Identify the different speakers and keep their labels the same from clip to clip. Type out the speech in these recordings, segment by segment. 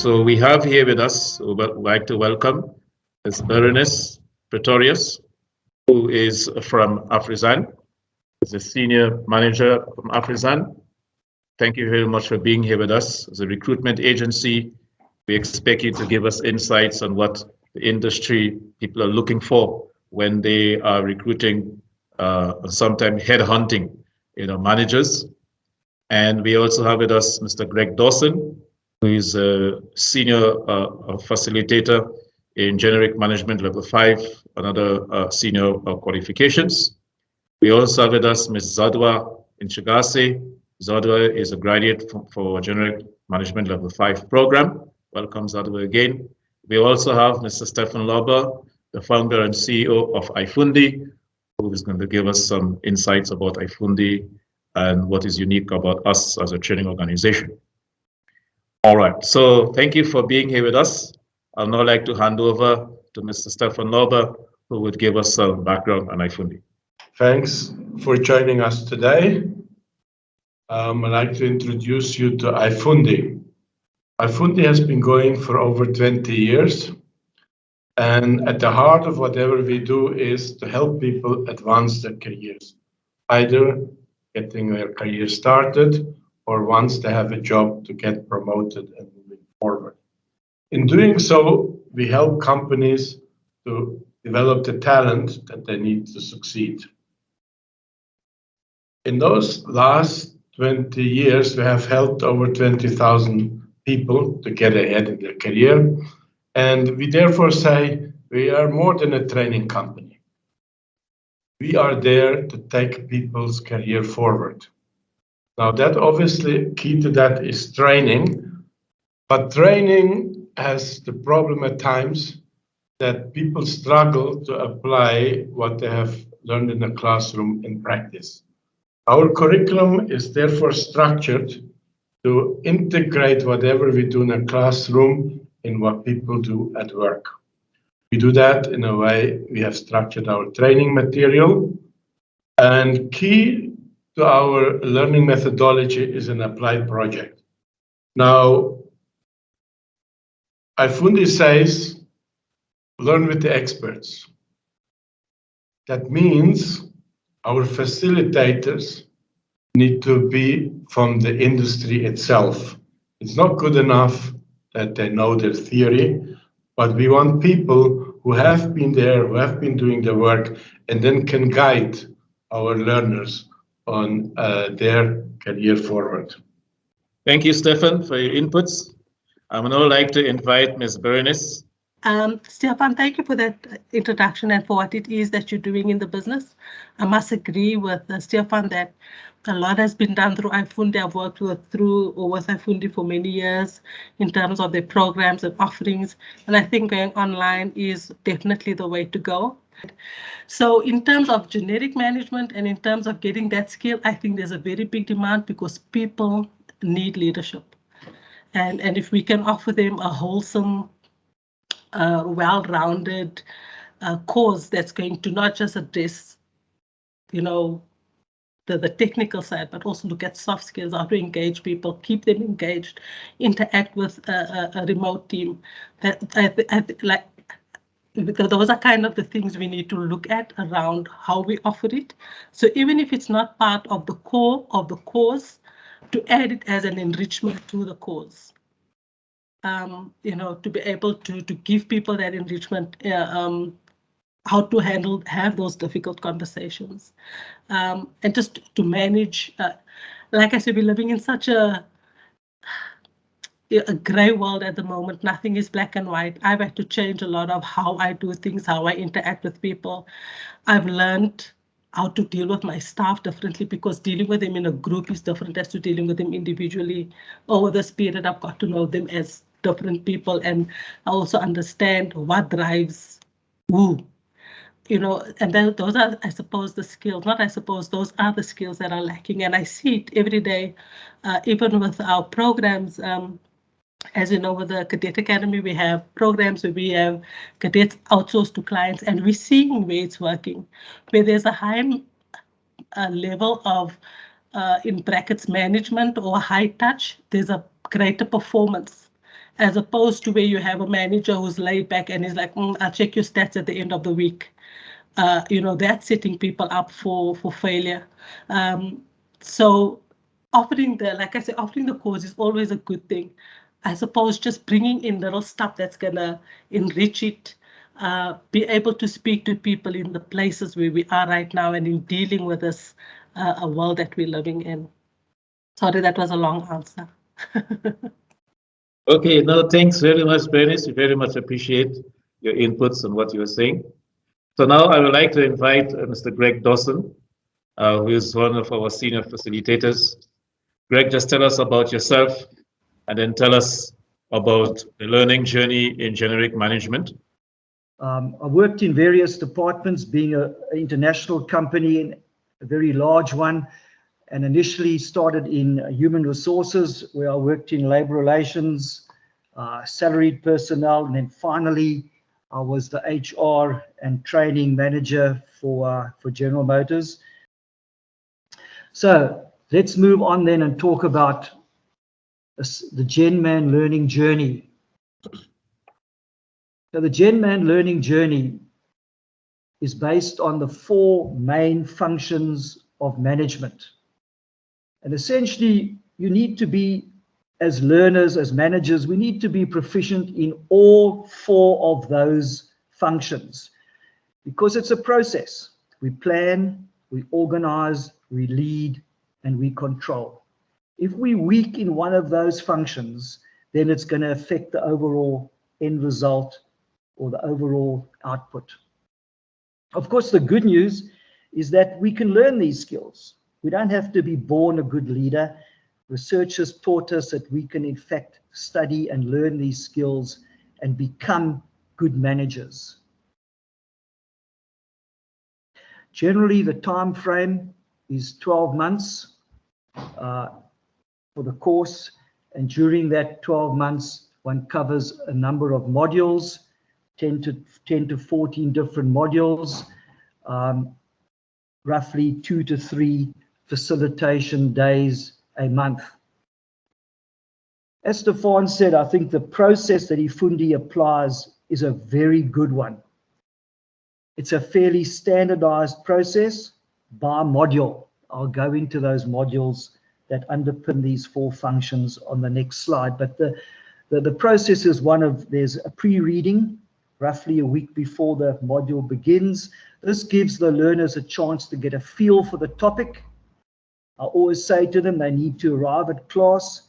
Speaker 1: So we have here with us, we would like to welcome Ms. Berenice Pretorius, who is from Afrizan, is a senior manager from Afrizan. Thank you very much for being here with us. As a recruitment agency, we expect you to give us insights on what the industry people are looking for when they are recruiting, sometimes headhunting, managers. And we also have with us Mr. Greg Dawson, who is a senior facilitator in generic management level 5, another senior qualifications. We also have with us Ms. Zodwa in Chigase. Zodwa is a graduate for generic management level 5 program. Welcome, Zodwa, again. We also have Mr. Stefan Lauber, the founder and CEO of i-Fundi, who is going to give us some insights about i-Fundi and what is unique about us as a training organization. All right, so thank you for being here with us. I'd now like to hand over to Mr. Stefan Lauber, who would give us some background on i-Fundi.
Speaker 2: Thanks for joining us today. I'd like to introduce you to i-Fundi. i-Fundi has been going for over 20 years. And at the heart of whatever we do is to help people advance their careers, either getting their career started or once they have a job to get promoted and moving forward. In doing so, we help companies to develop the talent that they need to succeed. In those last 20 years, we have helped over 20,000 people to get ahead in their career. And we therefore say we are more than a training company. We are there to take people's career forward. Now, that obviously key to that is training, but training has the problem at times that people struggle to apply what they have learned in the classroom in practice. Our curriculum is therefore structured to integrate whatever we do in a classroom in what people do at work. We do that in a way we have structured our training material, and key to our learning methodology is an applied project. Now, i-Fundi says, learn with the experts. That means our facilitators need to be from the industry itself. It's not good enough that they know their theory, but we want people who have been there, who have been doing the work, and then can guide our learners on their career forward.
Speaker 1: Thank you, Stefan, for your inputs. I would now like to invite Ms. Berenice.
Speaker 3: Stefan, thank you for that introduction and for what it is that you're doing in the business. I must agree with Stefan that a lot has been done through i-Fundi. I've worked with i-Fundi for many years in terms of their programs and offerings, and I think going online is definitely the way to go. So in terms of generic management and in terms of getting that skill, I think there's a very big demand because people need leadership. And if we can offer them a wholesome, well-rounded course that's going to not just address, the technical side, but also look at soft skills, how to engage people, keep them engaged, interact with a remote team. Those are kind of the things we need to look at around how we offer it. So even if it's not part of the core of the course, to add it as an enrichment to the course. To be able to give people that enrichment, how to have those difficult conversations, and just to manage. Like I said, we're living in such a gray world at the moment. Nothing is black and white. I've had to change a lot of how I do things, how I interact with people. I've learned how to deal with my staff differently because dealing with them in a group is different as to dealing with them individually. Over this period, I've got to know them as different people, and I also understand what drives who. And then those are, I suppose, the skills, those are the skills that are lacking. And I see it every day, even with our programs. As you know, with the Cadet Academy, we have programs where we have cadets outsourced to clients, and we're seeing where it's working, where there's a high level of, in brackets, management or high touch, there's a greater performance. as opposed to where you have a manager who's laid back and is like, I'll check your stats at the end of the week. That's setting people up for failure. So offering the cause is always a good thing. I suppose just bringing in little stuff that's gonna enrich it, be able to speak to people in the places where we are right now and in dealing with this a world that we're living in. Sorry, that was a long answer.
Speaker 1: Okay, no, thanks very much, Bernice. We very much appreciate your inputs on what you were saying. So now I would like to invite Mr. Greg Dawson, who is one of our senior facilitators. Greg, just tell us about yourself and then tell us about the learning journey in generic management.
Speaker 4: I've worked in various departments, being an international company, a very large one, and initially started in human resources, where I worked in labor relations, salaried personnel, and then finally I was the HR and training manager for General Motors. So let's move on then and talk about the GenMan learning journey. So the GenMan learning journey is based on the 4 main functions of management. And essentially, you need to be, as learners, as managers, we need to be proficient in all 4 of those functions, because it's a process. We plan, we organize, we lead, and we control. If we're weak in one of those functions, then it's going to affect the overall end result or the overall output. Of course, the good news is that we can learn these skills. We don't have to be born a good leader. Research has taught us that we can, in fact, study and learn these skills and become good managers. Generally, the time frame is 12 months for the course, and during that 12 months, one covers a number of modules, 10 to 14 different modules, roughly 2 to 3 facilitation days a month. As Stefan said, I think the process that Ifundi applies is a very good one. It's a fairly standardized process by module. I'll go into those modules that underpin these 4 functions on the next slide. But the process is one of, there's a pre-reading, roughly a week before the module begins. This gives the learners a chance to get a feel for the topic. I always say to them, they need to arrive at class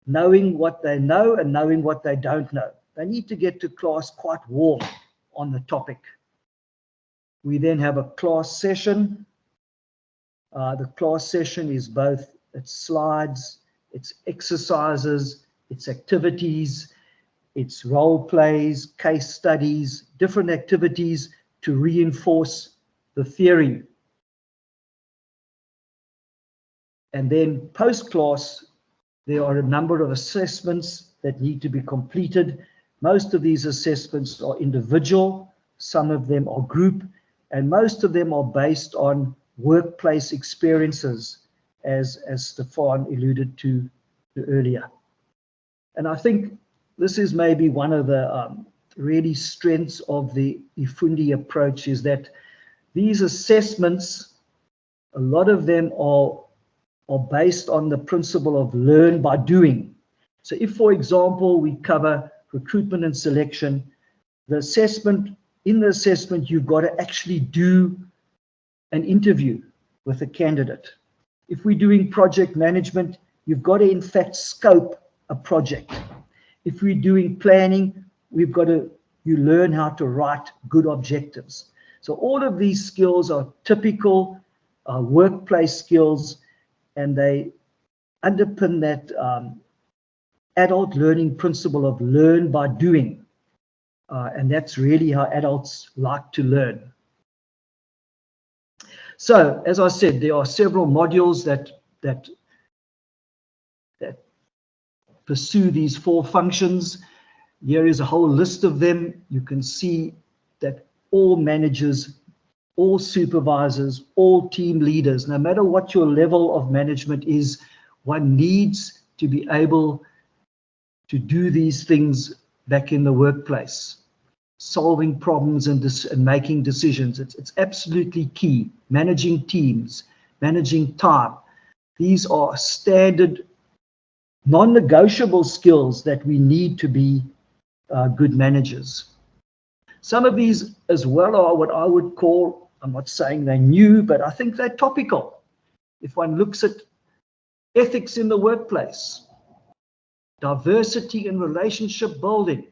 Speaker 4: knowing what they know and knowing what they don't know. They need to get to class quite warm on the topic. We then have a class session. The class session is both, it's slides, it's exercises, it's activities, it's role plays, case studies, different activities to reinforce the theory. And then post-class, there are a number of assessments that need to be completed. Most of these assessments are individual, some of them are group, and most of them are based on workplace experiences, as Stefan alluded to earlier. And I think this is maybe one of the really strengths of the Ifundi approach, is that these assessments, a lot of them are based on the principle of learn by doing. So if, for example, we cover recruitment and selection, in the assessment, you've got to actually do an interview with a candidate. If we're doing project management, you've got to, in fact, scope a project. If we're doing planning, you learn how to write good objectives. So all of these skills are typical workplace skills, and they underpin that adult learning principle of learn by doing. And that's really how adults like to learn. So, as I said, there are several modules that pursue these 4 functions. Here is a whole list of them. You can see that all managers, all supervisors, all team leaders, no matter what your level of management is, one needs to be able to do these things back in the workplace, solving problems and making decisions. It's absolutely key. Managing teams, managing time. These are standard, non-negotiable skills that we need to be good managers. Some of these as well are what I would call, I'm not saying they're new, but I think they're topical. If one looks at ethics in the workplace, diversity in relationship building,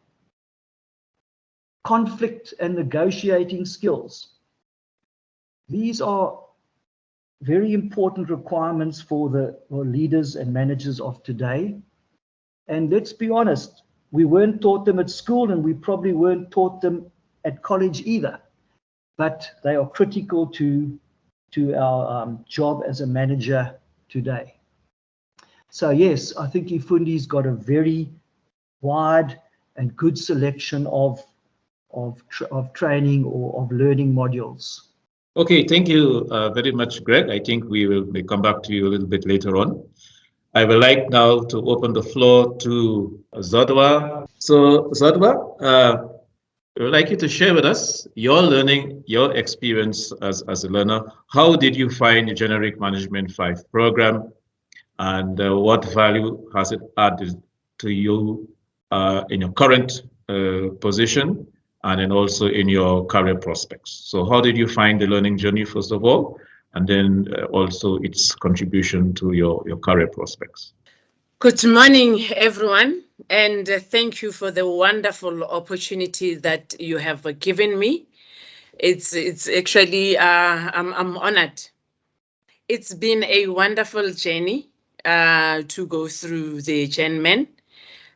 Speaker 4: conflict and negotiating skills. These are very important requirements for the leaders and managers of today. And let's be honest, we weren't taught them at school, and we probably weren't taught them at college either. But they are critical to our job as a manager today. So yes, I think Ifundi's got a very wide and good selection of training or of learning modules.
Speaker 1: Okay, thank you very much, Greg. I think we will come back to you a little bit later on. I would like now to open the floor to Zodwa. So, Zodwa, I would like you to share with us your learning, your experience as a learner. How did you find the Generic Management 5 program, and what value has it added to you in your current position, and then also in your career prospects? So how did you find the learning journey, first of all, and then also its contribution to your career prospects?
Speaker 5: Good morning, everyone, and thank you for the wonderful opportunity that you have given me. It's actually, I'm honored. It's been a wonderful journey to go through the GenMan.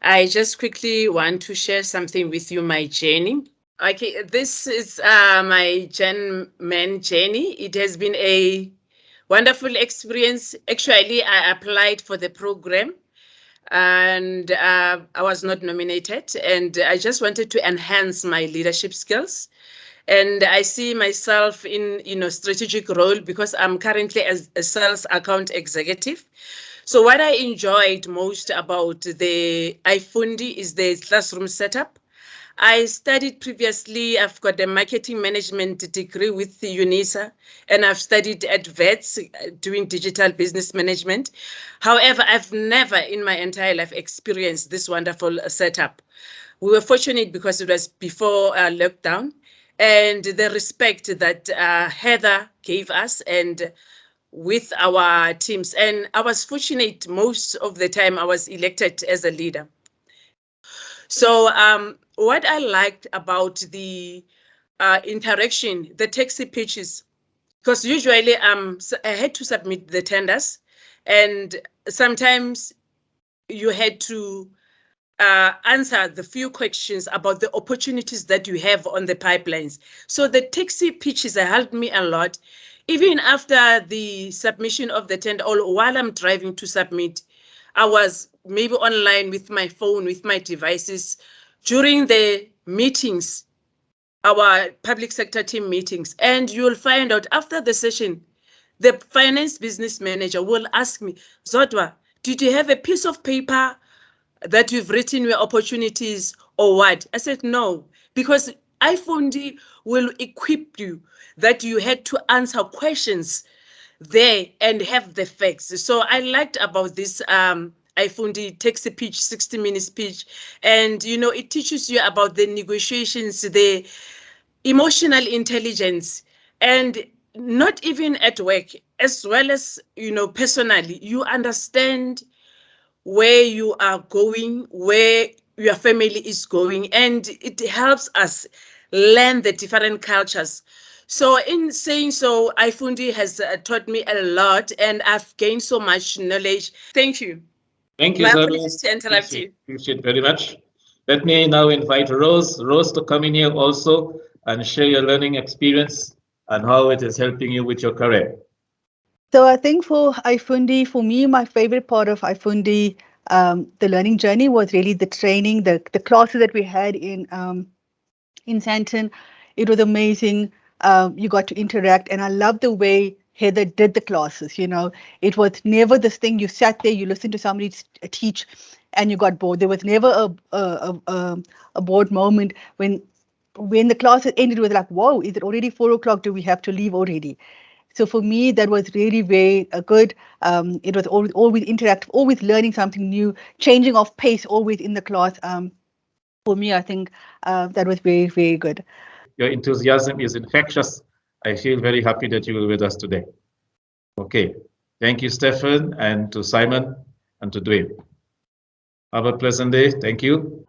Speaker 5: I just quickly want to share something with you, my journey. Okay, this is my GenMan journey. It has been a wonderful experience. Actually, I applied for the program and I was not nominated, and I just wanted to enhance my leadership skills. And I see myself in strategic role because I'm currently as a sales account executive. So what I enjoyed most about the i-Fundi is the classroom setup. I studied previously, I've got a marketing management degree with the UNISA, and I've studied at VETS doing digital business management. However, I've never in my entire life experienced this wonderful setup. We were fortunate because it was before lockdown, and the respect that Heather gave us and with our teams. And I was fortunate most of the time I was elected as a leader. So what I liked about the interaction, the taxi pitches, because usually I had to submit the tenders, and sometimes you had to answer the few questions about the opportunities that you have on the pipelines. So the taxi pitches helped me a lot. Even after the submission of the tender, or while I'm driving to submit, I was maybe online with my phone, with my devices. During the meetings, our public sector team meetings, and you'll find out after the session, the finance business manager will ask me, Zodwa, did you have a piece of paper that you've written your opportunities or what? I said, no, because i-Fundi will equip you that you had to answer questions there and have the facts. So I liked about this i-Fundi takes a pitch, 60 minutes pitch, and it teaches you about the negotiations, the emotional intelligence, and not even at work, as well as personally, you understand where you are going, where your family is going, and it helps us learn the different cultures. So in saying so, i-Fundi has taught me a lot, and I've gained so much knowledge. Thank you.
Speaker 1: Thank you,
Speaker 5: My
Speaker 1: Zodwa.
Speaker 5: apologies to interrupt you.
Speaker 1: Appreciate very much. Let me now invite Rose to come in here also and share your learning experience and how it is helping you with your career.
Speaker 6: So I think for i-Fundi, for me, my favorite part of i-Fundi, the learning journey was really the training, the classes that we had in Sandton. It was amazing. You got to interact, and I love the way Heather did the classes. It was never this thing you sat there, you listened to somebody teach, and you got bored. There was never a bored moment when the classes ended. It was like, whoa, is it already 4 o'clock? Do we have to leave already? So for me, that was really very good. It was always interactive, always learning something new, changing of pace, always in the class. For me, I think that was very, very good.
Speaker 1: Your enthusiasm is infectious. I feel very happy that you were with us today. Okay. Thank you, Stefan, and to Simon and to Dwayne. Have a pleasant day. Thank you.